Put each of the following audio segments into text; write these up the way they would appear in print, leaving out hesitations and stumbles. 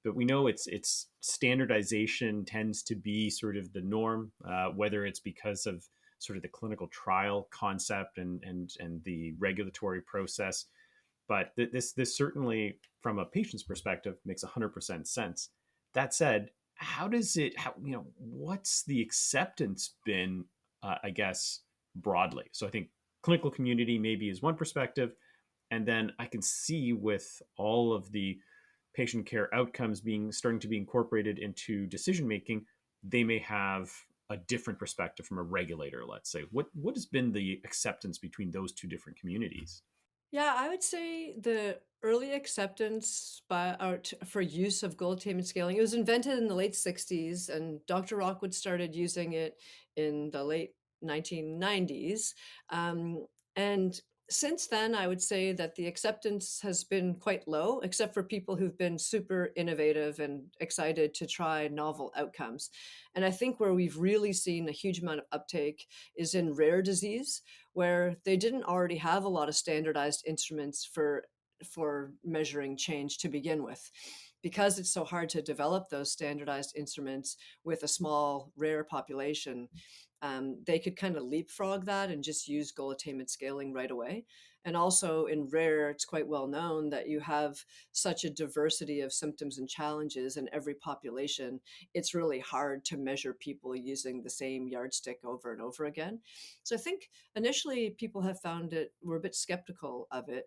but we know it's standardization tends to be sort of the norm, whether it's because of sort of the clinical trial concept and the regulatory process. But this certainly, from a patient's perspective, makes 100% sense. That said, how does it? How what's the acceptance been? I guess broadly. So I think clinical community maybe is one perspective, and then I can see with all of the patient care outcomes being starting to be incorporated into decision making, they may have a different perspective from a regulator. Let's say, what has been the acceptance between those two different communities? Yeah, I would say the early acceptance for use of goal attainment scaling, it was invented in the late 60s, and Dr. Rockwood started using it in the late 1990s. And since then, I would say that the acceptance has been quite low, except for people who've been super innovative and excited to try novel outcomes. And I think where we've really seen a huge amount of uptake is in rare disease, where they didn't already have a lot of standardized instruments for measuring change to begin with. Because it's so hard to develop those standardized instruments with a small, rare population, they could kind of leapfrog that and just use goal attainment scaling right away. And also in rare, it's quite well known that you have such a diversity of symptoms and challenges in every population. It's really hard to measure people using the same yardstick over and over again. So I think initially people have found it, were a bit skeptical of it.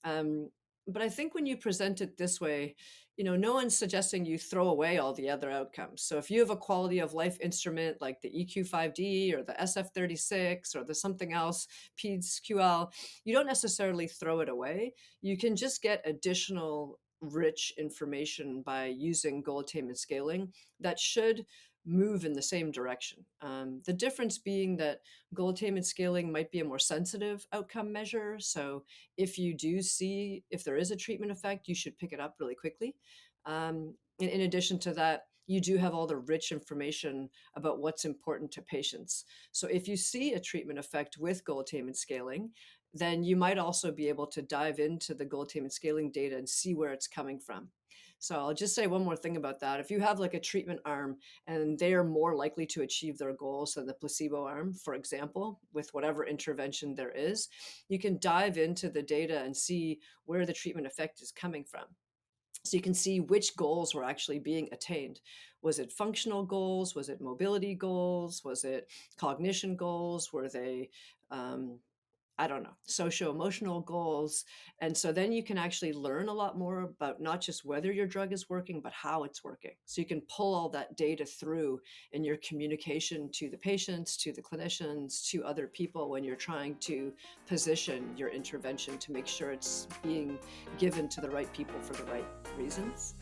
Um, but I think when you present it this way, no one's suggesting you throw away all the other outcomes. So if you have a quality of life instrument like the EQ5D or the SF36 or the something else, PEDS-QL, you don't necessarily throw it away. You can just get additional rich information by using goal attainment scaling that should move in the same direction. The difference being that goal attainment scaling might be a more sensitive outcome measure. So if there is a treatment effect, you should pick it up really quickly. And in addition to that, you do have all the rich information about what's important to patients. So if you see a treatment effect with goal attainment scaling, then you might also be able to dive into the goal attainment scaling data and see where it's coming from. So I'll just say one more thing about that. If you have like a treatment arm and they are more likely to achieve their goals than the placebo arm, for example, with whatever intervention there is, you can dive into the data and see where the treatment effect is coming from. So you can see which goals were actually being attained. Was it functional goals? Was it mobility goals? Was it cognition goals? Were they I don't know, socio emotional goals? And so then you can actually learn a lot more about not just whether your drug is working, but how it's working. So you can pull all that data through in your communication to the patients, to the clinicians, to other people when you're trying to position your intervention to make sure it's being given to the right people for the right reasons.